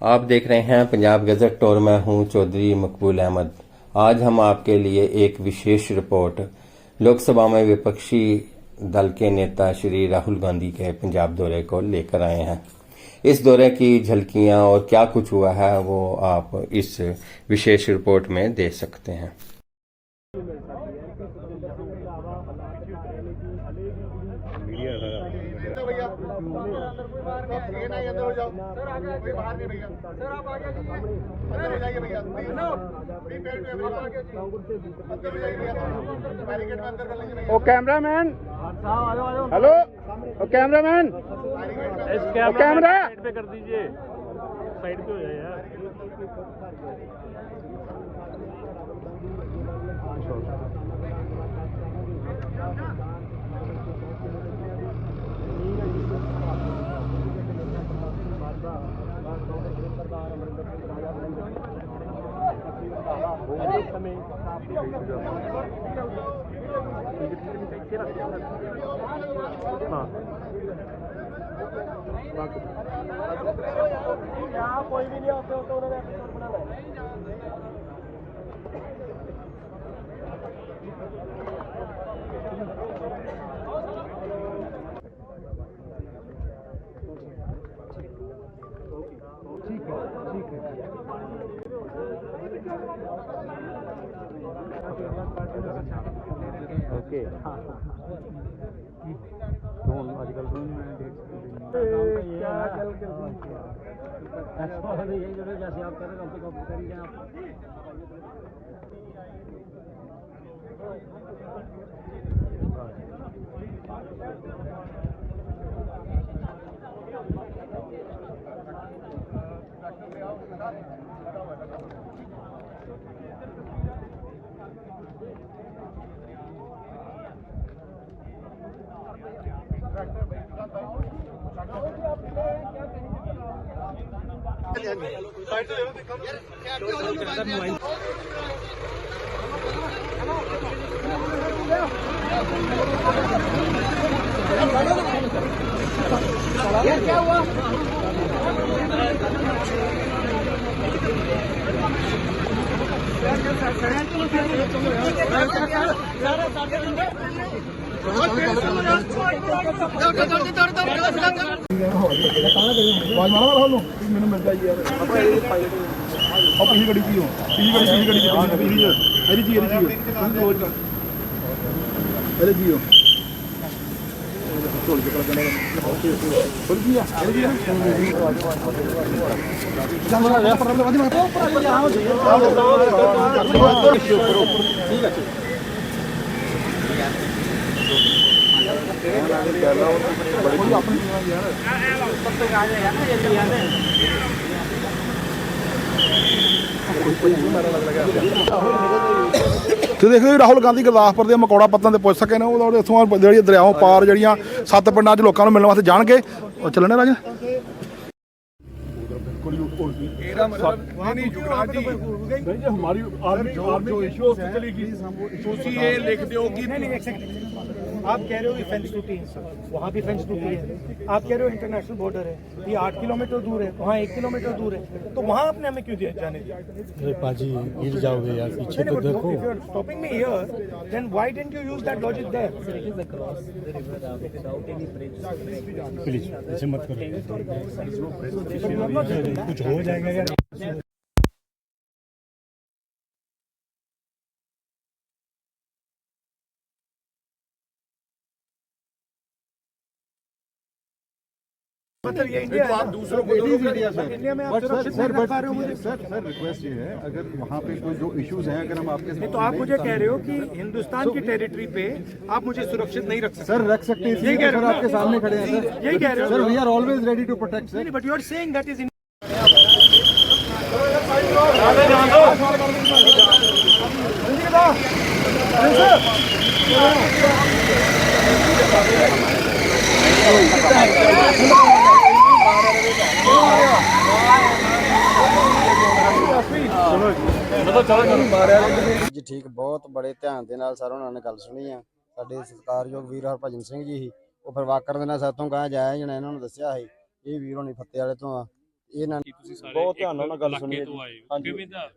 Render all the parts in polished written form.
आप देख रहे हैं पंजाब गजट और मैं हूं चौधरी मकबूल अहमद। आज हम आपके लिए एक विशेष रिपोर्ट लोकसभा में विपक्षी दल के नेता श्री राहुल गांधी के पंजाब दौरे को लेकर आए हैं। इस दौरे की झलकियां और क्या कुछ हुआ है वो आप इस विशेष रिपोर्ट में देख सकते हैं। भैया ये नहीं अंदर हो जाओ कोई बाहर नहीं भैया सर आप आगे अंदर हो जाइए भैया अंदर हो जाइए भैया बैरिकेड में अंदर कर लीजिए भैया। ओ कैमरामैन हेलो ओ कैमरामैन कैमरा पे कर दीजिए साइड पे हो जाए यार। कोई भी नहीं आते होते उन्होंने एपिसोड बनाना है। ओके आजकल क्या यही जो है जैसे आप कर रहे हो करी जाए आप। क्या हुआ मैंने मिल जाइए पिछली गड्डी की जियो तो देखो राहुल गांधी गुरदासपुर के मकौड़ा पत्तन से पुछ सके ने इतों जी दरियाओं पार जड़ियाँ 7 पिंडों मिलने वास्ते जाएंगे और चलने राज हमारी जो इशू चलेगी लिख दो कि आप कह रहे हो फेंस टूटी है, वहाँ भी फेंस टूटी है। आप कह रहे हो इंटरनेशनल बॉर्डर है, ये 8 किलोमीटर दूर है, वहाँ 1 किलोमीटर दूर है, तो वहाँ आपने हमें क्यों दिया जाने दिया? अरे पाजी गिर जाओगे यार, पीछे तो देखो। Stopping me here, then why didn't you use that logic there? Please ऐसे मत करो, कुछ हो जाएगा यार। मतलब ये इंडिया तो आप दूसरों को इंडिया में आप सुरक्षित नहीं कर पा रहे हो मुझे। सर रिक्वेस्ट ये है, अगर वहाँ पे कोई जो इश्यूज हैं अगर हम आपके नहीं तो आप मुझे कह रहे हो कि हिंदुस्तान की टेरिटरी पे आप मुझे सुरक्षित नहीं रख सकते। सर रख सकते हैं, यही कह रहे हो आपके सामने खड़े हैं सर, यही कह रहे हो sir we are always ready to protect sir. But you are saying that is जी ठीक बहुत बड़े ध्यान के नाल सर उन्होंने गल सुनी है। साडे सत्कारयोग वीर हरभजन सिंह जी ही वो फिर वाकर दे नाल सातों कहा जाया जाना इन्होंने दस्सिया है। ये वीर होनी फत्ते वाले तो आ ਇਹਨਾਂ ਕਿ ਤੁਸੀਂ ਸਾਰੇ ਬਹੁਤ ਧਿਆਨ ਨਾਲ ਇੱਕ ਉਹਨਾਂ ਗੱਲ ਇਲਾਕੇ ਸੁਣੀ ਹੈ ਤੋਂ ਜੀ। ਆਏ ਹੋ ਹਾਂਜੀ। ਕਿਵੇਂ ਦਾ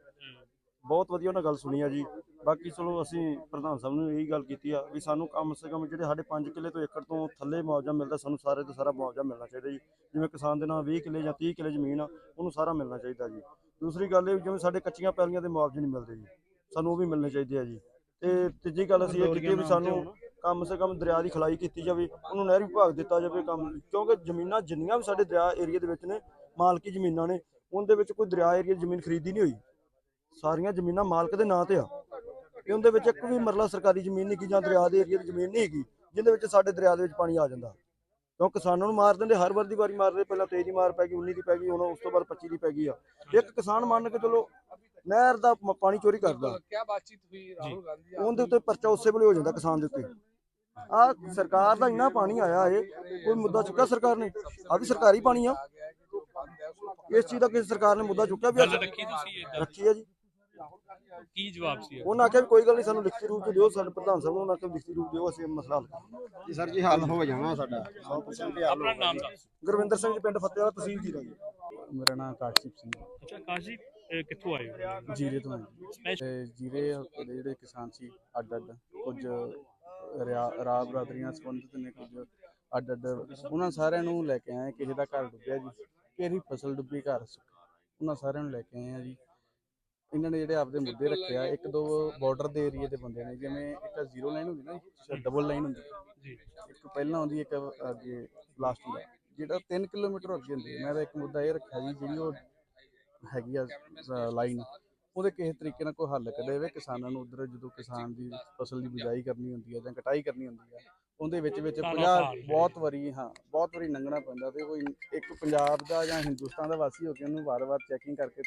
ਬਹੁਤ ਵਧੀਆ ਉਹਨਾਂ ਗੱਲ ਸੁਣੀ ਆ ਜੀ। ਬਾਕੀ ਚਲੋ ਅਸੀਂ ਪ੍ਰਧਾਨ ਸਾਹਿਬ ਨੂੰ ਇਹੀ ਗੱਲ ਕੀਤੀ ਆ ਵੀ ਸਾਨੂੰ ਕਮ ਸੇ ਕਮ ਜਿਹੜੇ ਸਾਡੇ 5 ਕਿੱਲੇ ਤੋਂ ਏਕੜ ਤੋਂ ਥੱਲੇ ਮੁਆਵਜ਼ਾ ਮਿਲਦਾ, ਸਾਨੂੰ ਸਾਰੇ ਤੋਂ ਸਾਰਾ ਮੁਆਵਜ਼ਾ ਮਿਲਣਾ ਚਾਹੀਦਾ ਜੀ। ਜਿਵੇਂ ਕਿਸਾਨ ਦੇ ਨਾਲ 20 ਕਿੱਲੇ ਜਾਂ 30 ਕਿੱਲੇ ਜ਼ਮੀਨ ਆ, ਉਹਨੂੰ ਸਾਰਾ ਮਿਲਣਾ ਚਾਹੀਦਾ ਜੀ। ਦੂਸਰੀ ਗੱਲ ਇਹ ਵੀ ਜਿਵੇਂ ਸਾਡੇ ਕੱਚੀਆਂ ਪੈਲੀਆਂ ਦੇ ਮੁਆਵਜ਼ੇ ਨਹੀਂ ਮਿਲਦੇ ਜੀ, ਸਾਨੂੰ ਉਹ ਵੀ ਮਿਲਣੇ ਚਾਹੀਦੇ ਆ ਜੀ। ਤੇ ਤੀਜੀ ਗੱਲ ਅਸੀਂ ਇਹ ਕੀਤੀ ਵੀ ਸਾਨੂੰ ਕਮ ਸੇ ਕਮ ਦਰਿਆ ਦੀ ਖਲਾਈ ਕੀਤੀ ਜਾਵੇ, ਉਹਨੂੰ ਨਹਿਰੀ ਵਿਭਾਗ ਦਿੱਤਾ ਜਾਵੇ ਕੰਮ, ਕਿਉਂਕਿ ਜ਼ਮੀਨਾਂ ਜਿੰਨੀਆਂ ਵੀ ਸਾਡੇ ਦਰਿਆ ਏਰੀਆ ਦੇ ਵਿੱਚ ਨੇ, ਮਾਲਕੀ ਜ਼ਮੀਨਾਂ ਨੇ, ਉਹਦੇ ਵਿੱਚ ਕੋਈ ਦਰਿਆ ਏਰੀਆ ਜ਼ਮੀਨ ਖਰੀਦੀ ਨਹੀਂ ਹੋਈ। ਸਾਰੀਆਂ ਜ਼ਮੀਨਾਂ ਮਾਲਕ ਦੇ ਨਾਂ ਤੇ ਆ ਤੇ ਉਹਦੇ ਵਿੱਚ ਇੱਕ ਵੀ ਮਰਲਾ ਸਰਕਾਰੀ ਜ਼ਮੀਨ ਨਹੀਂ ਗੀ ਜਾਂ ਦਰਿਆ ਦੇ ਏਰੀਆ ਦੀ ਜ਼ਮੀਨ ਨਹੀਂ ਹੈਗੀ ਜਿਹਦੇ ਵਿੱਚ ਸਾਡੇ ਦਰਿਆ ਦੇ ਵਿੱਚ ਪਾਣੀ ਆ ਜਾਂਦਾ। ਕਿਉਂ ਕਿਸਾਨਾਂ ਨੂੰ ਮਾਰ ਦਿੰਦੇ, ਹਰ ਵਾਰ ਦੀ ਵਾਰੀ ਮਾਰਦੇ, ਪਹਿਲਾਂ 23 ਦੀ ਮਾਰ ਪੈ ਗਈ, 19 ਦੀ ਪੈ ਗਈ, ਹੁਣ ਉਸ ਤੋਂ ਬਾਅਦ 25 ਦੀ ਪੈ ਗਈ ਆ। ਇੱਕ ਕਿਸਾਨ ਮੰਨ ਕੇ ਚਲੋ ਨਹਿਰ ਦਾ ਪਾਣੀ ਚੋਰੀ ਕਰਦਾ, ਉਹਦੇ ਉੱਤੇ ਪਰਚਾ ਉਸੇ ਵੇਲੇ ਹੋ ਜਾਂਦਾ ਕਿਸਾਨ ਦੇ ਉੱਤੇ। ਆ ਸਰਕਾਰ ਦਾ ਇੰਨਾ ਪਾਣੀ ਆਇਆ ਏ, ਕੋਈ ਮੁੱਦਾ ਚੁੱਕਿਆ ਸਰਕਾਰ ਨੇ? ਆ ਵੀ ਸਰਕਾਰੀ ਪਾਣੀ ਆ, ਇਸ ਚੀਜ਼ ਦਾ ਕਿਸੇ ਸਰਕਾਰ ਨੇ ਮੁੱਦਾ ਚੁੱਕਿਆ ਵੀ? ਗੱਲ ਰੱਖੀ ਤੁਸੀਂ ਏਦਾਂ ਰੱਖੀ ਆ ਜੀ। ਕੀ ਜਵਾਬ ਸੀ ਉਹਨਾਂ ਆਖਿਆ ਵੀ ਕੋਈ ਗੱਲ ਨਹੀਂ, ਸਾਨੂੰ ਲਿਖਤੀ ਰੂਪ ਚ ਦਿਓ। ਸਾਡੇ ਪ੍ਰਧਾਨ ਸਾਹਿਬ ਨੂੰ ਉਹਨਾਂ ਆਖਿਆ ਲਿਖਤੀ ਰੂਪ ਦਿਓ, ਅਸੀਂ ਮਸਲਾ ਹੱਲ ਕਰਾਂਗੇ। ਜੀ ਸਰ ਜੀ ਹੱਲ ਹੋ ਜਾਣਾ ਸਾਡਾ 100% ਹੱਲ ਆਪਣਾ ਨਾਮ ਦੱਸ। ਗੁਰਵਿੰਦਰ ਸਿੰਘ ਜੀ, ਪਿੰਡ ਫਤਿਹਵਾਲਾ, ਤਹਿਸੀਲ ਜੀਰਾ ਜੀ। ਮੇਰਾ ਨਾਮ ਕਾਸ਼ਦੀਪ ਸਿੰਘ ਅੱਛਾ ਆਕਾਸ਼ ਜੀ ਕਿੱਥੋਂ ਆਏ ਹੋ? ਜੀਰੇ ਤੋਂ ਹਾਂ ਜੀ। ਤੇ ਜੀਰੇ ਦੇ ਜਿਹੜੇ ਕਿਸਾਨ ਸੀ ਅੱਡ ਅੱਡ, ਕੁਝ ਰਾਹ ਬਰਾਦਰੀਆਂ ਸੰਬੰਧਿਤ ਨੇ, ਕੁਝ ਅੱਡ ਅੱਡ, ਉਹਨਾਂ ਸਾਰਿਆਂ ਨੂੰ ਲੈ ਕੇ ਆਏ। ਕਿਸੇ ਦਾ ਘਰ ਡੁੱਬਿਆ ਜੀ, ਕਿਸੇ ਦੀ ਫਸਲ ਡੁੱਬੀ, ਘਰ ਉਹਨਾਂ ਸਾਰਿਆਂ ਨੂੰ ਲੈ ਕੇ ਆਏ ਆ ਜੀ। ਇਹਨਾਂ ਨੇ ਜਿਹੜੇ ਆਪਦੇ ਮੁੱਦੇ ਰੱਖਿਆ, ਇੱਕ ਦੋ ਬਾਰਡਰ ਦੇ ਏਰੀਏ ਦੇ ਬੰਦੇ ਨੇ, ਜਿਵੇਂ ਇੱਕ 0 ਲਾਈਨ ਹੁੰਦੀ ਨਾ, ਡਬਲ ਲਾਈਨ ਹੁੰਦੀ ਜੀ, ਇੱਕ ਪਹਿਲਾਂ ਆਉਂਦੀ, ਇੱਕ ਅੱਗੇ ਲਾਸਟ ਹੁੰਦਾ, ਜਿਹੜਾ 3 ਕਿਲੋਮੀਟਰ ਅੱਗੇ ਹੁੰਦੀ। ਮੈਂ ਤਾਂ ਇੱਕ ਮੁੱਦਾ ਇਹ ਰੱਖਿਆ ਜੀ, ਜਿਹੜੀ ਉਹ ਹੈਗੀ ਆ ਲਾਈਨ, ਉਹਦੇ ਕਿਸੇ ਤਰੀਕੇ ਨਾਲ ਕੋਈ ਹੱਲ ਕੱਢਿਆ ਜਾਵੇ। ਕਿਸਾਨਾਂ ਨੂੰ ਉੱਧਰ ਜਦੋਂ ਕਿਸਾਨ ਦੀ ਫਸਲ ਦੀ ਬਿਜਾਈ ਕਰਨੀ ਹੁੰਦੀ ਹੈ ਜਾਂ ਕਟਾਈ ਕਰਨੀ ਹੁੰਦੀ ਹੈ, ਉਹਦੇ ਵਿੱਚ 50 ਬਹੁਤ ਵਾਰੀ ਲੰਘਣਾ ਪੈਂਦਾ। ਤੇ ਕੋਈ ਇੱਕ ਪੰਜਾਬ ਦਾ ਜਾਂ ਹਿੰਦੁਸਤਾਨ ਦਾ ਵਾਸੀ ਹੋ ਕੇ ਉਹਨੂੰ ਵਾਰ-ਵਾਰ ਚੈਕਿੰਗ ਕਰਕੇ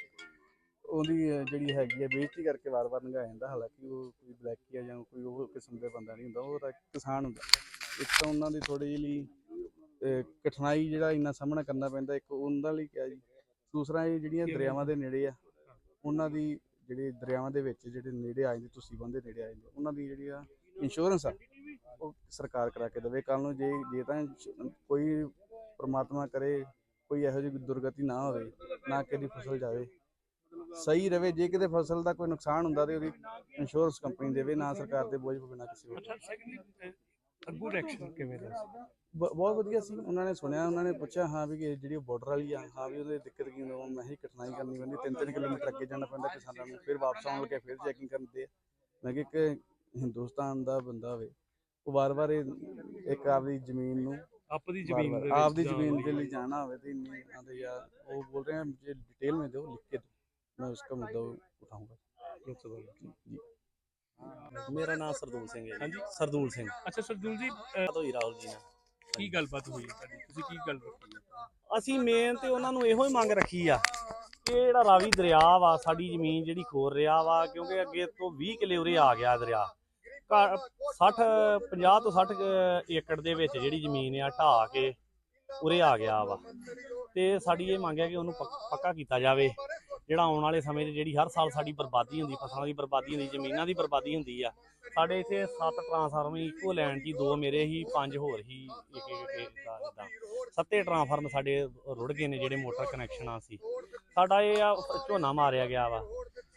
ਉਹਦੀ ਜਿਹੜੀ ਹੈਗੀ ਹੈ ਬੇਇੱਜ਼ਤੀ ਕਰਕੇ ਵਾਰ-ਵਾਰ ਲੰਘਾਇਆ ਜਾਂਦਾ। ਹਾਲਾਂਕਿ ਉਹ ਕੋਈ ਬਲੈਕੀ ਆ ਜਾਂ ਕੋਈ ਉਹ ਕਿਸਮ ਦਾ ਬੰਦਾ ਨਹੀਂ ਹੁੰਦਾ, ਉਹ ਤਾਂ ਕਿਸਾਨ ਹੁੰਦਾ। ਇੱਕ ਤਾਂ ਉਹਨਾਂ ਦੀ ਥੋੜ੍ਹੀ ਜਿਹੀ ਕਠਿਨਾਈ ਜਿਹੜਾ ਇੰਨਾ ਸਾਹਮਣਾ ਕਰਨਾ ਪੈਂਦਾ, ਇੱਕ ਉਹਨਾਂ ਲਈ ਕਿਹਾ ਜੀ। ਦੂਸਰਾ ਇਹ ਜਿਹੜੀਆਂ ਦਰਿਆਵਾਂ ਦੇ ਨੇੜੇ ਆ, ਉਹਨਾਂ ਦੀ ਜਿਹੜੇ ਦਰਿਆਵਾਂ ਦੇ ਵਿੱਚ ਜਿਹੜੇ ਨੇੜੇ ਆ ਜਾਂਦੇ, ਤੁਸੀਂ ਬੰਦੇ ਨੇੜੇ ਆ ਜਾਂਦੇ, ਉਹਨਾਂ ਦੀ ਜਿਹੜੀ ਆ ਇੰਸ਼ੋਰੈਂਸ ਆ, ਉਹ ਸਰਕਾਰ ਕਰਾ ਕੇ ਦੇਵੇ। ਕੱਲ੍ਹ ਨੂੰ ਜੇ ਤਾਂ ਕੋਈ ਪ੍ਰਮਾਤਮਾ ਕਰੇ ਕੋਈ ਇਹੋ ਜਿਹੀ ਦੁਰਗਤੀ ਨਾ ਹੋਵੇ, ਨਾ ਕਿਸੇ ਦੀ ਫਸਲ ਜਾਵੇ, ਸਹੀ ਰਵੇ। ਜੇ ਕਿਤੇ ਫਸਲ ਦਾ ਕੋਈ ਨੁਕਸਾਨ ਹੁੰਦਾ ਤੇ ਉਹਦੀ ਇੰਸ਼ੋਰੈਂਸ ਕੰਪਨੀ ਦੇਵੇ, ਨਾ ਸਰਕਾਰ ਦੇ ਬੋਝ ਪਵੇ, ਨਾ ਕਿਸੇ ਹੋਰ। ਅੱਛਾ ਸੈਕੰਡਲੀ ਅੱਗੂ ਰਿਐਕਸ਼ਨ ਕਿਵੇਂ ਦਾ? ਬਹੁਤ ਵਧੀਆ ਸੀ। ਉਹਨਾਂ ਨੇ ਸੁਣਿਆ, ਉਹਨਾਂ ਨੇ ਪੁੱਛਿਆ ਹਾਂ ਵੀ ਜਿਹੜੀ ਬਾਰਡਰ ਵਾਲੀ ਆ, ਹਾਂ ਵੀ ਉਹਦੇ ਦਿੱਕਤ ਕੀ ਹੁੰਦਾ। ਮੈਂ ਹੀ ਕਠਿਨਾਈ ਕਰਨੀ ਪੈਂਦੀ, 3-3 ਕਿਲੋਮੀਟਰ ਅੱਗੇ ਜਾਣਾ ਪੈਂਦਾ ਕਿਸਾਨਾਂ ਨੂੰ, ਫਿਰ ਵਾਪਸ ਆਉਣ ਲੱਗੇ ਫਿਰ ਚੈਕਿੰਗ ਕਰਦੇ ਆ। ਮੈਂ ਕਿਹਾ ਇੱਕ ਹਿੰਦੁਸਤਾਨ ਦਾ ਬੰਦਾ ਹੋਵੇ, ਉਹ ਵਾਰ-ਵਾਰ ਇੱਕ ਆਪਦੀ ਜ਼ਮੀਨ ਨੂੰ, ਆਪਦੀ ਜ਼ਮੀਨ ਦੇ ਆਪਦੀ ਜ਼ਮੀਨ ਦੇ ਲਈ ਜਾਣਾ ਹੋਵੇ ਤੇ ਇੰਨੀ ਆਂਦੇ ਯਾਰ। ਉਹ ਬੋਲ ਰਹੇ हैं मुझे डिटेल में दो, लिख के दो, मैं उसका मुद्दा उठाऊंगा जी। ਮੇਰਾ ਨਾਮ ਸਰਦੂਲ ਸਿੰਘ ਹੈ ਜੀ। ਹਾਂਜੀ ਸਰਦੂਲ ਸਿੰਘ ਅੱਛਾ ਸਰਦੂਲ ਜੀ ਤੋਂ ਹੀ ਰਾਹੁਲ ਜੀ ਨਾਲ ਕੀ ਗੱਲਬਾਤ ਹੋਈ ਤੁਹਾਡੀ? ਤੁਸੀਂ ਕੀ ਗੱਲ ਰੱਖੀ ਹੈ? ਅਸੀਂ ਮੇਨ ਤੇ ਉਹਨਾਂ ਨੂੰ ਇਹੋ ਹੀ ਮੰਗ ਰੱਖੀ ਆ ਕਿ ਜਿਹੜਾ ਰਾਵੀ ਦਰਿਆ ਵਾ, ਸਾਡੀ ਜ਼ਮੀਨ ਜਿਹੜੀ ਖੋਰ ਰਿਹਾ ਵਾ, ਕਿਉਂਕਿ ਅੱਗੇ ਤੋਂ 20 ਕਿੱਲੇ ਉਰੇ ਆ ਗਿਆ ਦਰਿਆ, 50 ਤੋਂ 60 ਏਕੜ ਦੇ ਵਿੱਚ ਜਿਹੜੀ ਜ਼ਮੀਨ ਆ ਢਾਹ ਕੇ ਉਰੇ ਆ ਗਿਆ ਵਾ। ਤੇ ਸਾਡੀ ਇਹ ਮੰਗ ਹੈ ਕਿ ਉਹਨੂੰ ਪੱਕਾ ਕੀਤਾ ਜਾਵੇ। ਜਿਹੜਾ ਆਉਣ ਵਾਲੇ ਸਮੇਂ 'ਚ ਜਿਹੜੀ ਹਰ ਸਾਲ ਸਾਡੀ ਬਰਬਾਦੀ ਹੁੰਦੀ, ਫਸਲਾਂ ਦੀ ਬਰਬਾਦੀ ਹੁੰਦੀ, ਜ਼ਮੀਨਾਂ ਦੀ ਬਰਬਾਦੀ ਹੁੰਦੀ ਆ। ਸਾਡੇ ਇੱਥੇ 7 ਟਰਾਂਸਫਾਰਮ ਇੱਕੋ ਲੈਣ 'ਚ 2 ਮੇਰੇ ਹੀ, 5 ਹੋਰ ਹੀ, ਇੱਦਾਂ 7 ਟਰਾਂਸਫਾਰਮ ਸਾਡੇ ਰੁੜ ਗਏ ਨੇ, ਜਿਹੜੇ ਮੋਟਰ ਕਨੈਕਸ਼ਨਾਂ ਸੀ। ਸਾਡਾ ਇਹ ਆ ਝੋਨਾ ਮਾਰਿਆ ਗਿਆ ਵਾ।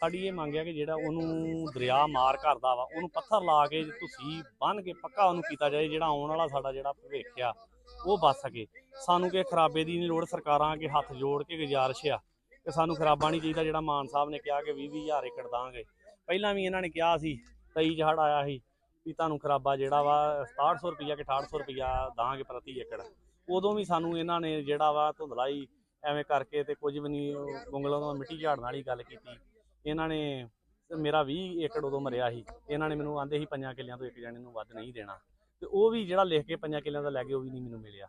ਸਾਡੀ ਇਹ ਮੰਗ ਹੈ ਕਿ ਜਿਹੜਾ ਉਹਨੂੰ ਦਰਿਆ ਮਾਰ ਕਰਦਾ ਵਾ, ਉਹਨੂੰ ਪੱਥਰ ਲਾ ਕੇ ਤੁਸੀਂ ਬੰਨ੍ਹ ਕੇ ਪੱਕਾ ਉਹਨੂੰ ਕੀਤਾ ਜਾਏ, ਜਿਹੜਾ ਆਉਣ ਵਾਲਾ ਸਾਡਾ ਜਿਹੜਾ ਭਵਿੱਖ ਆ ਉਹ ਬਚ ਸਕੇ। ਸਾਨੂੰ ਕਿ ਖਰਾਬੇ ਦੀ ਨਹੀਂ ਲੋੜ। ਸਰਕਾਰਾਂ ਅੱਗੇ ਹੱਥ ਜੋੜ ਕੇ ਗੁਜ਼ਾਰਿਸ਼ ਆ ਕਿ ਸਾਨੂੰ ਖਰਾਬਾ ਨਹੀਂ ਚਾਹੀਦਾ। ਜਿਹੜਾ ਮਾਨ ਸਾਹਿਬ ਨੇ ਕਿਹਾ ਕਿ 20,000 ਏਕੜ ਦਾਂਗੇ, ਪਹਿਲਾਂ ਵੀ ਇਹਨਾਂ ਨੇ ਕਿਹਾ ਸੀ, 23 ਹੜ੍ਹ ਆਇਆ ਸੀ ਵੀ ਤੁਹਾਨੂੰ ਖਰਾਬਾ ਜਿਹੜਾ ਵਾ 6700 ਰੁਪਈਆ ਕਿ 6800 ਰੁਪਈਆ ਦਾਂਗੇ ਪ੍ਰਤੀ ਏਕੜ। ਉਦੋਂ ਵੀ ਸਾਨੂੰ ਇਹਨਾਂ ਨੇ ਜਿਹੜਾ ਵਾ ਧੁੰਦਲਾਈ ਐਵੇਂ ਕਰਕੇ ਤੇ ਕੁਝ ਵੀ ਨਹੀਂ, ਗੁੰਗਲਾਂ ਤੋਂ ਮਿੱਟੀ ਝਾੜਨ ਵਾਲੀ ਗੱਲ ਕੀਤੀ। ਇਹਨਾਂ ਨੇ ਮੇਰਾ 20 ਏਕੜ ਉਦੋਂ ਮਰਿਆ ਸੀ। ਇਹਨਾਂ ਨੇ ਮੈਨੂੰ ਆਂਦੇ ਸੀ 5 ਕਿੱਲਿਆਂ ਤੋਂ ਇੱਕ ਜਣੇ ਨੂੰ ਵੱਧ ਨਹੀਂ ਦੇਣਾ, ਤੇ ਉਹ ਵੀ ਜਿਹੜਾ ਲਿਖ ਕੇ 5 ਕਿੱਲਿਆਂ ਦਾ ਲੈ ਕੇ ਉਹ ਵੀ ਨਹੀਂ ਮੈਨੂੰ ਮਿਲਿਆ।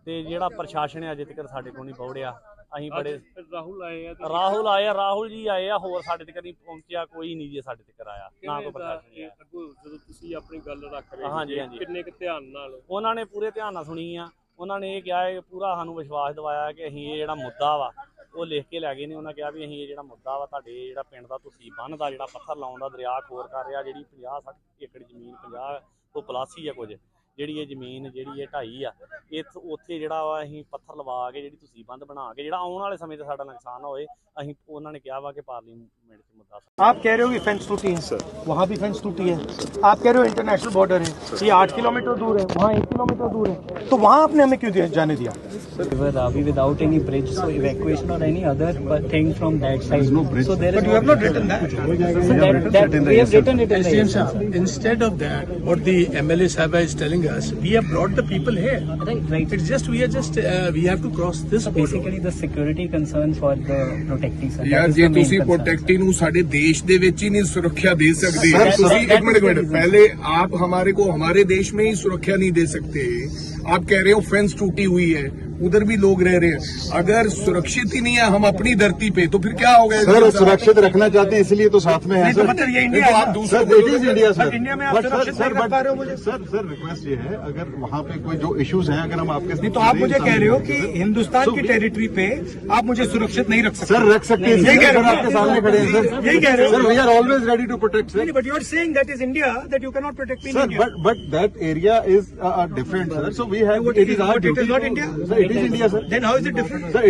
ਤੇ ਜਿਹੜਾ ਪ੍ਰਸ਼ਾਸਨ ਹੈ ਅਜੇ ਤੱਕ ਸਾਡੇ ਕੋਲ ਨਹੀਂ ਪਹੁੰਚਿਆ। ਅਸੀਂ ਬੜੇ ਰਾਹੁਲ ਆਏ ਆ ਰਾਹੁਲ ਜੀ ਆਏ ਆ, ਹੋਰ ਸਾਡੇ ਤੱਕ ਨਹੀਂ ਪਹੁੰਚਿਆ, ਕੋਈ ਨਹੀਂ ਜੀ ਸਾਡੇ ਤੱਕ ਆਇਆ, ਨਾ ਕੋਈ ਪ੍ਰਸ਼ਾਸਨ ਆਇਆ। ਜਦੋਂ ਤੁਸੀਂ ਆਪਣੀ ਗੱਲ ਰੱਖ ਰਹੇ ਹਾਂਜੀ ਹਾਂਜੀ, ਕਿੰਨੇ ਕੁ ਧਿਆਨ ਨਾਲ ਉਹਨਾਂ ਨੇ ਪੂਰੇ ਧਿਆਨ ਨਾਲ ਸੁਣੀ ਆ। ਉਹਨਾਂ ਨੇ ਇਹ ਕਿਹਾ ਹੈ, ਪੂਰਾ ਸਾਨੂੰ ਵਿਸ਼ਵਾਸ ਦਿਵਾਇਆ ਕਿ ਅਸੀਂ ਇਹ ਜਿਹੜਾ ਮੁੱਦਾ ਵਾ ਉਹ ਲਿਖ ਕੇ ਲੈ ਗਏ ਨੇ। ਉਹਨਾਂ ਕਿਹਾ ਵੀ ਅਸੀਂ ਇਹ ਜਿਹੜਾ ਮੁੱਦਾ ਵਾ ਤੁਹਾਡੇ ਜਿਹੜਾ ਪਿੰਡ ਦਾ ਤੁਸੀਂ ਬੰਨ੍ਹ ਦਾ ਜਿਹੜਾ ਪੱਥਰ ਲਾਉਣ ਦਾ ਦਰਿਆ ਖੋਰ ਕਰ ਰਿਹਾ, ਜਿਹੜੀ 50-60 ਏਕੜ ਜ਼ਮੀਨ 50 ਤੋਂ ਪਲਾਸੀ ਆ ਕੁਝ, ਜਿਹੜੀ ਇਹ ਜ਼ਮੀਨ ਜਿਹੜੀ ਇਹ ਢਾਈ ਆ ਉੱਥੇ ਜਿਹੜਾ ਵਾ ਅਸੀਂ ਪੱਥਰ ਲਵਾ ਕੇ ਜਿਹੜੀ ਤੁਸੀਂ ਬੰਦ ਬਣਾ ਕੇ ਜਿਹੜਾ ਆਉਣ ਵਾਲੇ ਸਮੇਂ 'ਤੇ ਸਾਡਾ ਨੁਕਸਾਨ ਨਾ ਹੋਏ ਅਸੀਂ ਉਹਨਾਂ ਨੇ ਕਿਹਾ ਵਾ ਕਿ ਪਾਰਲੀਮੈਂਟ 'ਚ ਮੁੱਦਾ आप कह रहे हो कि फेंस टूटी है सर, वहाँ भी फेंस टूटी है। आप कह रहे हो इंटरनेशनल बॉर्डर है, ये 8 किलोमीटर दूर है, वहाँ 1 किलोमीटर दूर है, तो वहाँ आपने हमें क्यों जाने दिया? Ravi without any bridge, so evacuation or any other thing from that side. No bridge. So there is. But you have not written that. So that we have written it in the SDM. Instead of that, what the MLA Sahaba is telling us, we have brought the people here. Right. It's just we have to cross this. So basically, the security concerns for the protecting. Sir, ਯਾਰ ਜੇ ਤੁਸੀਂ protectee ਨੂੰ ਸਾਡੇ ਦੇਸ਼ ਦੇ ਵਿੱਚ ਹੀ ਨਹੀਂ ਸੁਰੱਖਿਆ ਦੇ ਸਕਦੇ ਤੁਸੀਂ एक मिनट पहले आप हमारे को हमारे देश में ही सुरक्षा नहीं दे सकते आप कह रहे हो फेंस टूटी हुई है उधर भी लोग रह रहे हैं अगर सुरक्षित ही नहीं है हम अपनी धरती पे तो फिर क्या हो गया सर सुरक्षित रखना चाहते हैं इसलिए तो साथ में है सर ये इंडिया आप दूसरा it is India sir India में आप सुरक्षित नहीं रख पा रहे हो मुझे। सर रिक्वेस्ट ये है अगर वहाँ पे कोई जो इश्यूज हैं अगर हम आपके नहीं तो आप मुझे कह रहे हो कि हिंदुस्तान की टेरिटरी पे आप मुझे सुरक्षित नहीं रख सकते। सर रख सकते हैं यही कह रहे हो आपके सामने खड़े हैं सर यही कह रहे हो sir we are always ready to protect sir but you are saying that is India that you can not protect me in Sir, India but that area is different, sir. So we have it is our But it duty. is not India? Sir, it is India, sir. Then how is it different? Sir,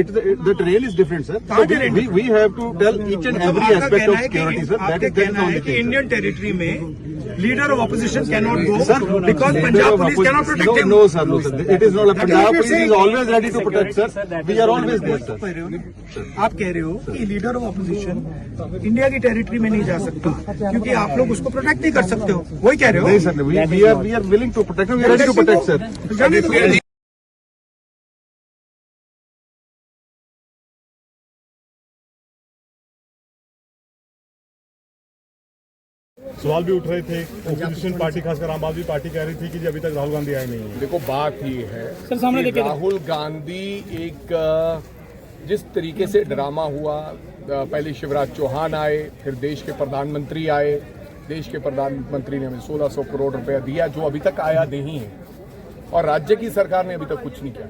the terrain is different, sir. कहाँ So terrain we have to tell each and every आपका aspect कहना of है कि security, sir. That आपका is कहना है only कि thing, sir. Indian territory में leader of opposition can not go Sir, because leader Punjab of police opposition- can not protect him. No, sir, no, sir. It is not. That is Punjab what you're police is saying. always ready to protect, sir. We are always there, sir. आप कह रहे हो कि leader of opposition India की territory में नहीं जा सकता क्योंकि आप लोग उसको प्रोटेक्ट नहीं कर सकते हो, वही कह रहे हो? नहीं, sir. We are willing to protect. We are ready to protect, sir. जाने दो। सवाल भी उठ रहे थे ओपोजिशन पार्टी खासकर आम आदमी पार्टी कह रही थी कि अभी तक राहुल गांधी आए नहीं है। देखो बात ये है कि राहुल गांधी एक जिस तरीके से ड्रामा हुआ पहले शिवराज चौहान आए फिर देश के प्रधानमंत्री आए देश के प्रधानमंत्री ने हमें 1600 करोड़ रुपया दिया जो अभी तक आया नहीं है और राज्य की सरकार ने अभी तक कुछ नहीं किया।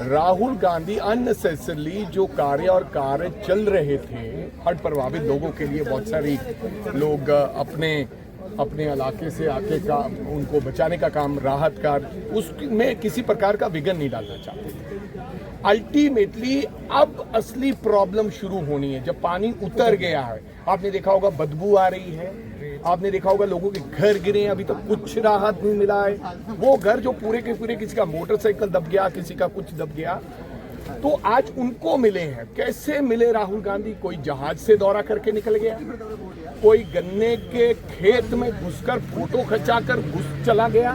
राहुल गांधी अननेसेसरली जो कार्य चल रहे थे हड़ प्रभावित लोगों के लिए बहुत सारी लोग अपने इलाके से आके का उनको बचाने का काम राहत कार्य उसमें किसी प्रकार का विघ्न नहीं डालना चाहते थे। अल्टीमेटली अब असली प्रॉब्लम शुरू होनी है जब पानी उतर गया है। आपने देखा होगा बदबू आ रही है, आपने देखा होगा लोगों के घर गिरे अभी तक कुछ राहत नहीं मिला है। वो घर जो पूरे के पूरे किसी का मोटरसाइकिल दब गया किसी का कुछ दब गया तो आज उनको मिले हैं। कैसे मिले राहुल गांधी? कोई जहाज से दौरा करके निकल गया, कोई गन्ने के खेत में घुसकर फोटो खिंचाकर घुस चला गया,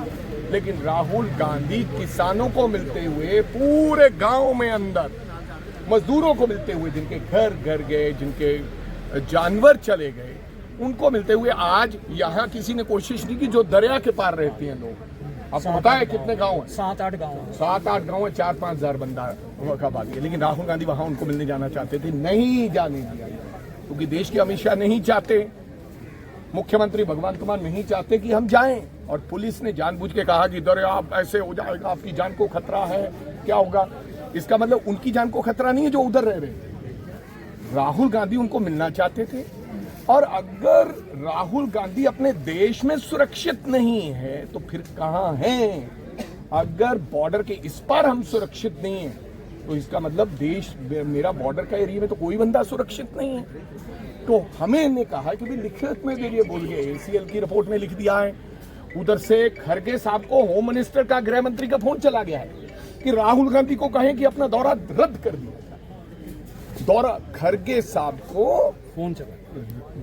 लेकिन राहुल गांधी किसानों को मिलते हुए पूरे गांव में अंदर मजदूरों को मिलते हुए जिनके घर गए जिनके जानवर चले गए उनको मिलते हुए आज यहाँ किसी ने कोशिश नहीं की जो दरिया के पार रहते हैं लोग। आपको पता है कितने गांव हैं? 7-8 गाँव है 4-5 हजार बंदा का आबादी है, लेकिन राहुल गांधी वहां उनको मिलने जाना चाहते थे, नहीं जाने दिया क्योंकि देश के अमित शाह नहीं चाहते, मुख्यमंत्री भगवंत मान नहीं चाहते कि हम जाएं और पुलिस ने जानबूझ के कहा कि दरिया आप ऐसे हो जाएगा आपकी जान को खतरा है, क्या होगा? इसका मतलब उनकी जान को खतरा नहीं है जो उधर रह रहे थे। राहुल गांधी उनको मिलना चाहते थे और अगर राहुल गांधी अपने देश में सुरक्षित नहीं है तो फिर कहां हैं? अगर बॉर्डर के इस पार हम सुरक्षित नहीं है तो इसका मतलब देश मेरा बॉर्डर का एरिया में तो कोई बंदा सुरक्षित नहीं है। तो हमें ने कहा कि भाई लिखित में भी ये बोल गए, ACL की रिपोर्ट में लिख दिया है। उधर से खरगे साहब को होम मिनिस्टर का गृह मंत्री का फोन चला गया है कि राहुल गांधी को कहें कि अपना दौरा रद्द कर दिया। दौरा खरगे साहब को फोन चला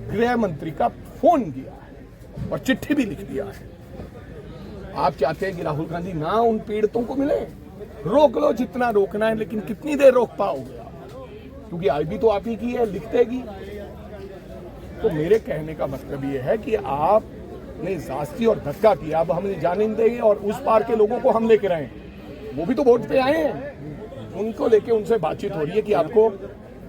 गृह मंत्री का फोन किया है और चिट्ठी भी लिख दिया है। आप चाहते हैं कि राहुल गांधी ना उन पीड़ितों को मिले? रोक लो जितना रोकना है, लेकिन कितनी देर रोक पाओगे आप? क्योंकि आईबी तो आप ही की है, लिखतेगी। तो मेरे कहने का मतलब ये है कि आपने जास्ती और धक्का किया, अब हमने जाने देंगे और उस पार के लोगों को हम लेकर आए, वो भी तो वोट पे आए हैं, उनको लेके उनसे बातचीत हो रही है कि आपको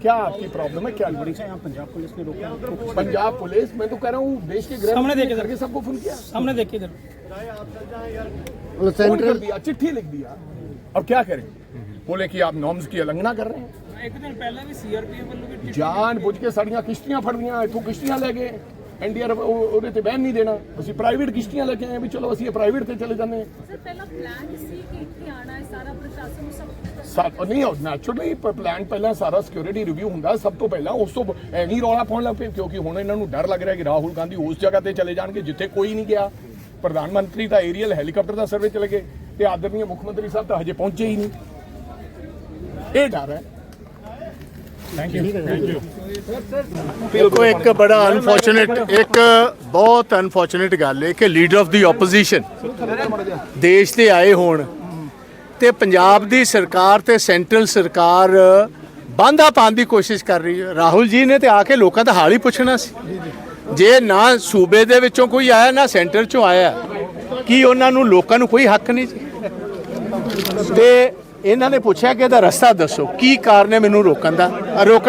क्या आपकी प्रॉब्लम है, क्या पंजाब पुलिस ने रोका। पंजाब पुलिस, मैं तो कह रहा हूँ देश के गृह करके सबको फोन किया, सामने देखिए फोन कर दिया, चिट्ठी लिख दिया। अब क्या करें? बोले कि आप नॉर्म्स की उल्लंघना कर रहे हैं। एक दिन पहले भी CRPF वालों की जान बुझ के साड़ियां किश्तियां फड़ दियां, इतों किश्तियां ले गए, NDRF ਉਹਦੇ ਤੇ ਬੈਨ ਨਹੀਂ ਦੇਣਾ। ਅਸੀਂ ਪ੍ਰਾਈਵੇਟ ਕਿਸ਼ਤੀਆਂ ਲੈ ਕੇ ਆਏ ਵੀ ਚਲੋ ਅਸੀਂ ਪ੍ਰਾਈਵੇਟ ਤੇ ਚਲੇ ਜਾਂਦੇ ਨਹੀਂ ਨੈਚੁਰਲੀ ਪਲਾਨ ਪਹਿਲਾਂ ਸਾਰਾ ਸਿਕਿਉਰਿਟੀ ਰਿਵਿਊ ਹੁੰਦਾ ਸਭ ਤੋਂ ਪਹਿਲਾਂ, ਉਸ ਤੋਂ ਐਵੇਂ ਰੌਲਾ ਪਾਉਣ ਲੱਗ ਪਏ ਕਿਉਂਕਿ ਹੁਣ ਇਹਨਾਂ ਨੂੰ ਡਰ ਲੱਗ ਰਿਹਾ ਕਿ ਰਾਹੁਲ ਗਾਂਧੀ ਉਸ ਜਗ੍ਹਾ ਤੇ ਚਲੇ ਜਾਣਗੇ ਜਿੱਥੇ ਕੋਈ ਨਹੀਂ ਗਿਆ। ਪ੍ਰਧਾਨ ਮੰਤਰੀ ਤਾਂ ਏਰੀਅਲ ਹੈਲੀਕਾਪਟਰ ਦਾ ਸਰਵੇ ਚਲੇ ਗਏ ਤੇ ਆਦਰਨੀय ਮੁੱਖ ਮੰਤਰੀ ਸਾਹਿਬ ਤਾਂ ਹਜੇ ਪਹੁੰਚੇ ਹੀ ਨਹੀਂ। ਇਹ ਡਰ ਹੈ। ਦੇਖੋ ਇੱਕ ਬੜਾ ਅਨਫੋਰਚੂਨੇਟ, ਇੱਕ ਬਹੁਤ ਅਨਫੋਰਚੂਨੇਟ ਗੱਲ ਹੈ ਕਿ ਲੀਡਰ ਆਫ ਦੀ ਆਪੋਜੀਸ਼ਨ ਦੇਸ਼ ਤੇ ਆਏ ਹੋਣ ਤੇ ਪੰਜਾਬ ਦੀ ਸਰਕਾਰ ਤੇ ਸੈਂਟਰਲ ਸਰਕਾਰ ਬਾਂਧਾ ਪਾਉਣ ਦੀ ਕੋਸ਼ਿਸ਼ ਕਰ ਰਹੀ ਹੈ। ਰਾਹੁਲ ਜੀ ਨੇ ਤੇ ਆ ਕੇ ਲੋਕਾਂ ਦਾ ਹਾਲ ਹੀ ਪੁੱਛਣਾ ਸੀ। ਜੇ ਨਾ ਸੂਬੇ ਦੇ ਵਿੱਚੋਂ ਕੋਈ ਆਇਆ ਨਾ ਸੈਂਟਰ ਚੋਂ ਆਇਆ, ਕੀ ਉਹਨਾਂ ਨੂੰ ਲੋਕਾਂ ਨੂੰ ਕੋਈ ਹੱਕ ਨਹੀਂ ਜੀ? ਤੇ ਇਹਨਾਂ ਨੇ ਪੁੱਛਿਆ ਕਿ ਇਹਦਾ ਰਸਤਾ ਦੱਸੋ, ਕੀ ਕਾਰਨ ਹੈ ਮੈਨੂੰ ਰੋਕਣ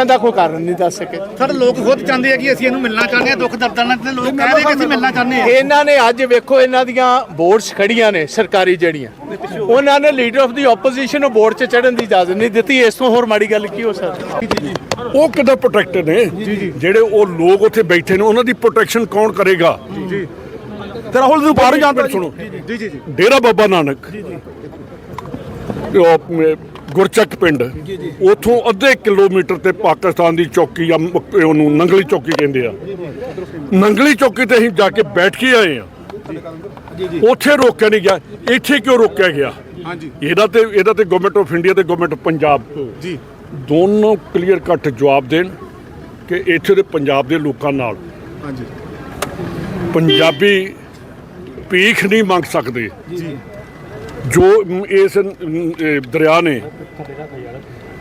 ਦਾ ਕੋਈ ਕਾਰਨ ਨਹੀਂ ਦੱਸ ਸਕੇ। ਸਰ ਲੋਕ ਖੁਦ ਚਾਹੁੰਦੇ ਆ ਕਿ ਅਸੀਂ ਇਹਨੂੰ ਮਿਲਣਾ ਚਾਹੁੰਦੇ ਆ, ਦੁੱਖ ਦਰਦ ਨਾਲ ਤੇ ਲੋਕ ਕਹਿ ਰਹੇ ਕਿ ਅਸੀਂ ਮਿਲਣਾ ਚਾਹੁੰਦੇ ਆ। ਇਹਨਾਂ ਨੇ ਅੱਜ ਵੇਖੋ ਇਹਨਾਂ ਦੀਆਂ ਬੋਰਡਸ ਖੜੀਆਂ ਨੇ ਸਰਕਾਰੀ ਜਿਹੜੀਆਂ, ਉਹਨਾਂ ਨੇ ਲੀਡਰ ਆਫ ਦੀ ਆਪੋਜੀਸ਼ਨ ਨੂੰ ਬੋਰਡ 'ਚ ਚੜ੍ਹਨ ਦੀ ਇਜਾਜ਼ਤ ਨਹੀਂ ਦਿੱਤੀ। ਇਸ ਤੋਂ ਹੋਰ ਮਾੜੀ ਗੱਲ ਕੀ ਹੋ ਸਕਦੀ? ਉਹ ਕਿੱਦਾਂ ਪ੍ਰੋਟੈਕਟਡ ਨੇ ਜਿਹੜੇ ਉਹ ਲੋਕ ਉੱਥੇ ਬੈਠੇ ਨੇ, ਉਹਨਾਂ ਦੀ ਪ੍ਰੋਟੈਕਸ਼ਨ ਕੌਣ ਕਰੇਗਾ? ਤੇ ਰਾਹੁਲ ਨੂੰ ਬਾਹਰ ਜਾਣ ਪਰ ਸੁਣੋ, ਡੇਰਾ ਬਾਬਾ ਨਾਨਕ ਗੁਰਚੱਕ ਪਿੰਡ, ਉਥੋਂ ਅੱਧੇ ਕਿਲੋਮੀਟਰ ਤੇ ਪਾਕਿਸਤਾਨ ਦੀ ਚੌਕੀ ਜਾਂ ਉਹਨੂੰ ਨੰਗਲੀ ਚੌਕੀ ਕਹਿੰਦੇ ਆ, ਨੰਗਲੀ ਚੌਕੀ ਤੇ ਅਸੀਂ ਜਾ ਕੇ ਬੈਠ ਕੇ ਆਏ ਆ। ਉੱਥੇ ਰੋਕਿਆ ਨਹੀਂ ਗਿਆ, ਇੱਥੇ ਕਿਉਂ ਰੋਕਿਆ ਗਿਆ? ਇਹਦਾ ਤੇ ਗਵਰਨਮੈਂਟ ਆਫ ਇੰਡੀਆ ਤੇ ਗਵਰਨਮੈਂਟ ਪੰਜਾਬ ਦੋਨੋਂ ਕਲੀਅਰ ਕੱਟ ਜਵਾਬ ਦੇਣ ਕਿ ਇੱਥੇ ਦੇ ਪੰਜਾਬ ਦੇ ਲੋਕਾਂ ਨਾਲ ਪੰਜਾਬੀ ਭੀਖ ਨਹੀਂ ਮੰਗ ਸਕਦੇ। ਜੋ ਇਸ ਦਰਿਆ ਨੇ,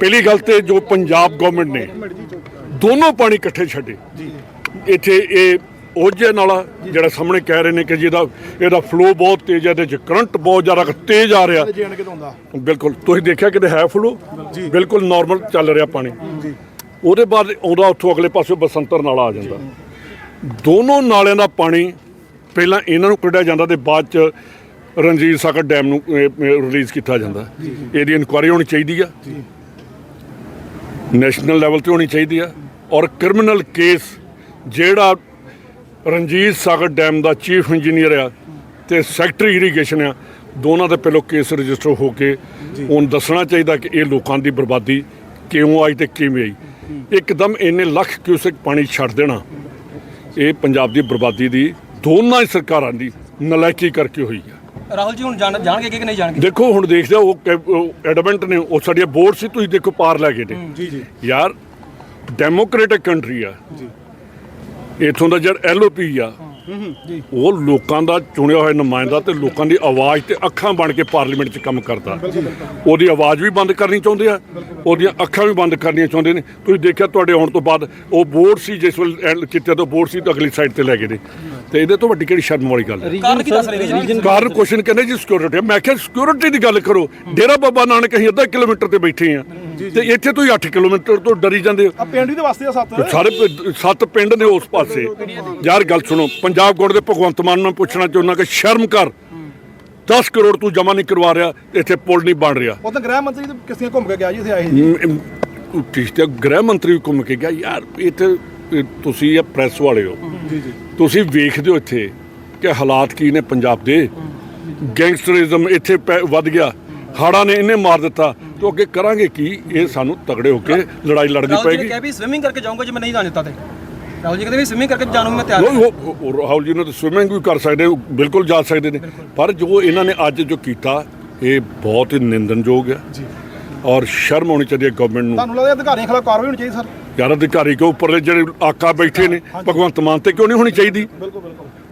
ਪਹਿਲੀ ਗੱਲ ਤੇ ਜੋ ਪੰਜਾਬ ਗਵਰਨਮੈਂਟ ਨੇ ਦੋਨੋਂ ਪਾਣੀ ਇਕੱਠੇ ਛੱਡੇ। ਇੱਥੇ ਇਹ ਉਹਜੇ ਨਾਲਾ ਜਿਹੜਾ ਸਾਹਮਣੇ ਕਹਿ ਰਹੇ ਨੇ ਕਿ ਇਹਦਾ ਫਲੋ ਬਹੁਤ ਤੇਜ਼ ਹੈ, ਇਹਦੇ 'ਚ ਕਰੰਟ ਬਹੁਤ ਜ਼ਿਆਦਾ ਤੇਜ਼ ਆ ਰਿਹਾ। ਬਿਲਕੁਲ ਤੁਸੀਂ ਦੇਖਿਆ ਕਿਤੇ ਹੈ ਫਲੋ, ਬਿਲਕੁਲ ਨਾਰਮਲ ਚੱਲ ਰਿਹਾ ਪਾਣੀ। ਉਹਦੇ ਬਾਅਦ ਆਉਂਦਾ ਉੱਥੋਂ ਅਗਲੇ ਪਾਸੇ ਬਸੰਤਰ ਨਾਲਾ ਆ ਜਾਂਦਾ। ਦੋਨੋਂ ਨਾਲਿਆਂ ਦਾ ਪਾਣੀ ਪਹਿਲਾਂ ਇਹਨਾਂ ਨੂੰ ਕੱਢਿਆ ਜਾਂਦਾ ਤੇ ਬਾਅਦ 'ਚ ਰਣਜੀਤ ਸਾਗਰ ਡੈਮ ਨੂੰ ਰਿਲੀਜ਼ ਕੀਤਾ ਜਾਂਦਾ। ਇਹਦੀ ਇਨਕੁਆਇਰੀ ਹੋਣੀ ਚਾਹੀਦੀ ਆ, ਨੈਸ਼ਨਲ ਲੈਵਲ ਤੇ ਹੋਣੀ ਚਾਹੀਦੀ ਆ। ਔਰ ਕ੍ਰਿਮੀਨਲ ਕੇਸ ਜਿਹੜਾ ਰਣਜੀਤ ਸਾਗਰ ਡੈਮ ਦਾ ਚੀਫ ਇੰਜੀਨੀਅਰ ਆ ਤੇ ਸੈਕਟਰੀ ਇਰੀਗੇਸ਼ਨ ਆ, ਦੋਨਾਂ ਦੇ ਪਹਿਲੋਂ ਕੇਸ ਰਜਿਸਟਰ ਹੋ ਕੇ ਉਹਨੂੰ ਦੱਸਣਾ ਚਾਹੀਦਾ ਕਿ ਇਹ ਲੋਕਾਂ ਦੀ ਬਰਬਾਦੀ ਕਿਉਂ ਆਈ ਤੇ ਕਿਵੇਂ ਆਈ। ਇੱਕਦਮ ਇੰਨੇ ਲੱਖ ਕਿਊਸੈਕ ਪਾਣੀ ਛੱਡ ਦੇਣਾ, ਇਹ ਪੰਜਾਬ ਦੀ ਬਰਬਾਦੀ ਦੀ ਦੋਨਾਂ ਹੀ ਸਰਕਾਰਾਂ ਦੀ ਨਲਾਇਕੀ ਕਰਕੇ ਹੋਈ ਆ। ਰਾਹੁਲ ਜੀ ਹੁਣ ਜਾਣਗੇ ਕਿ ਨਹੀਂ ਜਾਣਗੇ? ਦੇਖੋ ਹੁਣ ਦੇਖਦੇ ਉਹ ਐਡਮੈਂਟ ਨੇ, ਉਹ ਸਾਡੀਆਂ ਬੋਰਡ ਸੀ, ਤੁਸੀਂ ਦੇਖੋ ਪਾਰ ਲੈ ਗਏ ਨੇ। ਯਾਰ ਡੈਮੋਕ੍ਰੇਟਿਕ ਕੰਟਰੀ ਆ, ਇੱਥੋਂ ਦਾ ਜਿਹੜਾ LOP ਆ ਉਹ ਲੋਕਾਂ ਦਾ ਚੁਣਿਆ ਹੋਇਆ ਨੁਮਾਇੰਦਾ ਤੇ ਲੋਕਾਂ ਦੀ ਆਵਾਜ਼ ਤੇ ਅੱਖਾਂ ਬਣ ਕੇ ਪਾਰਲੀਮੈਂਟ 'ਚ ਕੰਮ ਕਰਦਾ। ਉਹਦੀ ਆਵਾਜ਼ ਵੀ ਬੰਦ ਕਰਨੀ ਚਾਹੁੰਦੇ ਆ, ਉਹਦੀਆਂ ਅੱਖਾਂ ਵੀ ਬੰਦ ਕਰਨੀਆਂ ਚਾਹੁੰਦੇ ਨੇ। ਤੁਸੀਂ ਦੇਖਿਆ ਤੁਹਾਡੇ ਆਉਣ ਤੋਂ ਬਾਅਦ ਉਹ ਬੋਰਡ ਸੀ ਜਿਸ ਵੇਲੇ ਕਿਤੇ ਤੋਂ ਬੋਰਡ ਸੀ ਤਾਂ ਅਗਲੀ ਸਾਈਡ ਤੇ ਲੈ ਗਏ ਨੇ। ਤੇ ਇਹਦੇ ਤੋਂ ਵੱਡੀ ਕਿਹੜੀ ਸ਼ਰਮ ਵਾਲੀ ਗੱਲ ਹੈ? ਕਾਰਨ ਕੁਐਸਚਨ ਕਹਿੰਦੇ ਜੀ ਸਿਕਿਉਰਿਟੀ। ਮੈਂ ਕਿਹਾ ਸਿਕਿਉਰਿਟੀ ਦੀ ਗੱਲ ਕਰੋ, ਡੇਰਾ ਬਾਬਾ ਨਾਨਕ ਅਸੀਂ ਅੱਧਾ ਕਿਲੋਮੀਟਰ ਤੇ ਬੈਠੇ ਆ ਤੇ ਇੱਥੇ ਤੁਸੀਂ 8 ਕਿਲੋਮੀਟਰ ਤੋਂ ਡਰੀ ਜਾਂਦੇ ਹੋ। ਪਿੰਡ ਦੇ ਵਾਸਤੇ ਸਾਰੇ 7 ਪਿੰਡ ਨੇ ਉਸ ਪਾਸੇ। ਯਾਰ ਗੱਲ ਸੁਣੋ, ਪੰਜਾਬ ਗੌਰਮੈਂਟ ਦੇ ਭਗਵੰਤ ਮਾਨ ਨੂੰ ਪੁੱਛਣਾ ਚਾਹੁੰਦਾ ਕਿ ਸ਼ਰਮ ਕਰ, 10 ਕਰੋੜ ਤੂੰ ਜਮ੍ਹਾਂ ਨਹੀਂ ਕਰਵਾ ਰਿਹਾ, ਇੱਥੇ ਪੁਲ ਨਹੀਂ ਬਣ ਰਿਹਾ। ਉਹ ਤਾਂ ਗ੍ਰਹਿ ਮੰਤਰੀ ਤੇ ਕਿਸਨੇ ਘੁੰਮ ਕੇ ਗਿਆ ਜੀ, ਇੱਥੇ ਆਏ ਗ੍ਰਹਿ ਮੰਤਰੀ ਵੀ ਘੁੰਮ ਕੇ ਗਿਆ। ਯਾਰ ਇੱਥੇ ਤੁਸੀਂ ਇਹ ਪ੍ਰੈਸ ਵਾਲੇ ਹੋ, ਤੁਸੀਂ ਵੇਖਦੇ ਹੋ ਇੱਥੇ ਕਿ ਹਾਲਾਤ ਕੀ ਨੇ ਪੰਜਾਬ ਦੇ। ਗੈਂਗਸਟਰਿਜ਼ਮ ਇੱਥੇ ਵੱਧ ਗਿਆ, ਹਾੜਾਂ ਨੇ ਇਹਨੇ ਮਾਰ ਦਿੱਤਾ, ਤੇ ਅੱਗੇ ਕਰਾਂਗੇ ਕੀ? ਇਹ ਸਾਨੂੰ ਤਗੜੇ ਹੋ ਕੇ ਲੜਾਈ ਲੜਨੀ ਪਏਗੀ। ਰਾਹੁਲ ਜੀ ਸਵਿਮਿੰਗ ਕਰਕੇ ਜਾਊਂਗਾ ਜੇ ਮੈਂ ਨਹੀਂ ਜਾਣ ਦਿੱਤਾ ਤੇ ਰਾਹੁਲ ਜੀ ਕਹਿੰਦੇ ਵੀ ਸਵਿਮਿੰਗ ਕਰਕੇ ਜਾਣ ਨੂੰ ਮੈਂ ਤਿਆਰ। ਰਾਹੁਲ ਜੀ ਨੇ ਤਾਂ ਸਵਿਮਿੰਗ ਵੀ ਕਰ ਸਕਦੇ, ਬਿਲਕੁਲ ਜਾ ਸਕਦੇ ਨੇ, ਪਰ ਜੋ ਇਹਨਾਂ ਨੇ ਅੱਜ ਜੋ ਕੀਤਾ ਇਹ ਬਹੁਤ ਹੀ ਨਿੰਦਣਯੋਗ ਹੈ ਔਰ ਸ਼ਰਮ ਹੋਣੀ ਚਾਹੀਦੀ ਹੈ ਗਵਰਨਮੈਂਟ ਨੂੰ। ਤੁਹਾਨੂੰ ਲੱਗਦਾ ਅਧਿਕਾਰੀਆਂ ਖਿਲਾਫ ਕਾਰਵਾਈ ਹੋਣੀ ਚਾਹੀਦੀ ਸਰ? ਯਾਰ ਅਧਿਕਾਰੀ ਕੇ ਉੱਪਰਲੇ ਜਿਹੜੇ ਆਕਾ ਬੈਠੇ ਨੇ ਭਗਵੰਤ ਮਾਨ ਤੇ ਕਿਉਂ ਨਹੀਂ ਹੋਣੀ ਚਾਹੀਦੀ?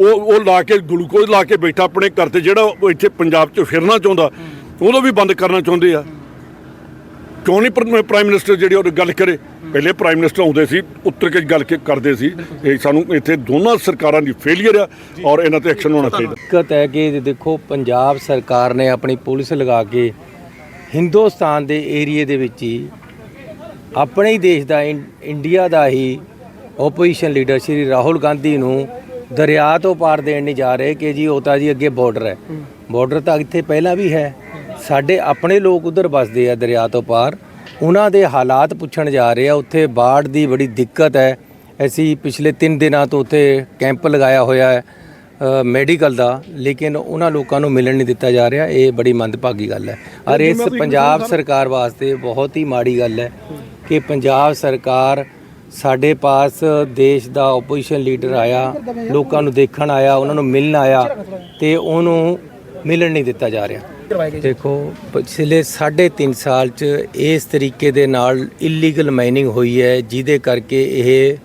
ਉਹ ਲਾ ਕੇ ਗਲੂਕੋਜ਼ ਲਾ ਕੇ ਬੈਠਾ ਆਪਣੇ ਘਰ ਤੇ, ਜਿਹੜਾ ਇੱਥੇ ਪੰਜਾਬ 'ਚ ਫਿਰਨਾ ਚਾਹੁੰਦਾ ਉਹਨੂੰ ਵੀ ਬੰਦ ਕਰਨਾ ਚਾਹੁੰਦੇ ਆ। ਕਿਉਂ ਨਹੀਂ ਪ੍ਰਾਈਮ ਮਿਨਿਸਟਰ ਜਿਹੜੀ ਉਹ ਗੱਲ ਕਰੇ? ਪਹਿਲੇ ਪ੍ਰਾਈਮ ਮਿਨਿਸਟਰ ਆਉਂਦੇ ਸੀ, ਉੱਤਰ ਕੇ ਗੱਲ ਕਰਦੇ ਸੀ। ਇਹ ਸਾਨੂੰ ਇੱਥੇ ਦੋਨਾਂ ਸਰਕਾਰਾਂ ਦੀ ਫੇਲੀਅਰ ਆ ਔਰ ਇਹਨਾਂ ਤੇ ਐਕਸ਼ਨ ਹੋਣਾ ਚਾਹੀਦਾ। ਦਿੱਕਤ ਹੈ ਕਿ ਦੇਖੋ ਪੰਜਾਬ ਸਰਕਾਰ ਨੇ ਆਪਣੀ ਪੁਲਿਸ ਲਗਾ ਕੇ ਹਿੰਦੁਸਤਾਨ ਦੇ ਏਰੀਏ ਦੇ ਵਿੱਚ ਹੀ ਆਪਣੇ ਹੀ ਦੇਸ਼ ਦਾ ਇੰਡੀਆ ਦਾ ਹੀ ਓਪੋਜੀਸ਼ਨ ਲੀਡਰ ਸ਼੍ਰੀ ਰਾਹੁਲ ਗਾਂਧੀ ਨੂੰ ਦਰਿਆ ਤੋਂ ਪਾਰ ਦੇਣ ਨਹੀਂ ਜਾ ਰਹੇ ਕਿ ਜੀ ਉਹ ਤਾਂ ਜੀ ਅੱਗੇ ਬਾਰਡਰ ਹੈ। ਬਾਰਡਰ ਤਾਂ ਇੱਥੇ ਪਹਿਲਾਂ ਵੀ ਹੈ, ਸਾਡੇ ਆਪਣੇ ਲੋਕ ਉਧਰ ਵੱਸਦੇ ਆ ਦਰਿਆ ਤੋਂ ਪਾਰ, ਉਹਨਾਂ ਦੇ ਹਾਲਾਤ ਪੁੱਛਣ ਜਾ ਰਹੇ ਆ। ਉੱਥੇ ਬਾੜ ਦੀ ਬੜੀ ਦਿੱਕਤ ਹੈ, ਅਸੀਂ ਪਿਛਲੇ 3 ਦਿਨਾਂ ਤੋਂ ਉੱਥੇ ਕੈਂਪ ਲਗਾਇਆ ਹੋਇਆ ਹੈ ਮੈਡੀਕਲ ਦਾ, ਲੇਕਿਨ ਉਹਨਾਂ ਲੋਕਾਂ ਨੂੰ ਮਿਲਣ ਨਹੀਂ ਦਿੱਤਾ ਜਾ ਰਿਹਾ। ਇਹ ਬੜੀ ਮੰਦਭਾਗੀ ਗੱਲ ਹੈ ਔਰ ਇਸ ਪੰਜਾਬ ਸਰਕਾਰ ਵਾਸਤੇ ਬਹੁਤ ਹੀ ਮਾੜੀ ਗੱਲ ਹੈ ਕਿ ਪੰਜਾਬ ਸਰਕਾਰ ਸਾਡੇ ਪਾਸ ਦੇਸ਼ ਦਾ ਆਪੋਜੀਸ਼ਨ ਲੀਡਰ ਆਇਆ, ਲੋਕਾਂ ਨੂੰ ਦੇਖਣ ਆਇਆ, ਉਹਨਾਂ ਨੂੰ ਮਿਲਣ ਆਇਆ ਤੇ ਉਹਨੂੰ ਮਿਲਣ ਨਹੀਂ ਦਿੱਤਾ ਜਾ ਰਿਹਾ। ਦੇਖੋ ਪਿਛਲੇ 3.5 ਸਾਲ 'ਚ ਇਸ ਤਰੀਕੇ ਦੇ ਨਾਲ ਇਲੀਗਲ ਮਾਈਨਿੰਗ ਹੋਈ ਹੈ ਜਿਹਦੇ ਕਰਕੇ ਇਹ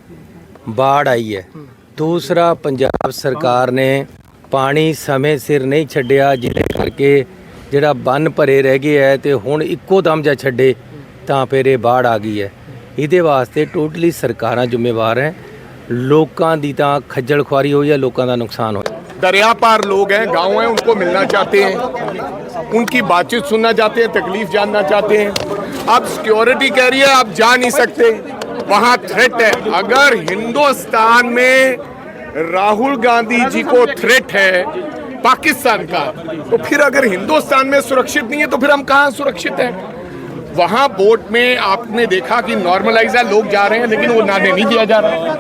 ਬਾੜ ਆਈ ਹੈ। ਦੂਸਰਾ, ਪੰਜਾਬ ਸਰਕਾਰ ਨੇ ਪਾਣੀ ਸਮੇਂ ਸਿਰ ਨਹੀਂ ਛੱਡਿਆ ਜਿਹਦੇ ਕਰਕੇ ਜਿਹੜਾ ਬੰਨ ਭਰੇ ਰਹਿ ਗਏ ਹੈ ਤੇ ਹੁਣ ਇੱਕੋ ਦਮ ਜਾਂ ਛੱਡੇ ਤਾਂ ਫਿਰ ਇਹ ਬਾੜ ਆ ਗਈ ਹੈ। ਇਹਦੇ ਵਾਸਤੇ ਟੋਟਲੀ ਸਰਕਾਰਾਂ ਜ਼ਿੰਮੇਵਾਰ ਹੈ। ਲੋਕਾਂ ਦੀ ਤਾਂ ਖੱਜਲ ਖੁਆਰੀ ਹੋਈ ਹੈ, ਲੋਕਾਂ ਦਾ ਨੁਕਸਾਨ ਹੋਇਆ। दरिया पार लोग हैं, गांव हैं, उनको मिलना चाहते हैं, उनकी बातचीत सुनना चाहते हैं, तकलीफ जानना चाहते हैं। अब सिक्योरिटी कह रही है आप जा नहीं सकते, वहां थ्रेट है। अगर हिंदुस्तान में राहुल गांधी जी को थ्रेट है पाकिस्तान का, तो फिर अगर हिंदुस्तान में सुरक्षित नहीं है तो फिर हम कहाँ सुरक्षित हैं? वहां बोट में आपने देखा कि नॉर्मलाइज है, लोग जा रहे हैं लेकिन वो नादे नहीं दिया जा रहा है।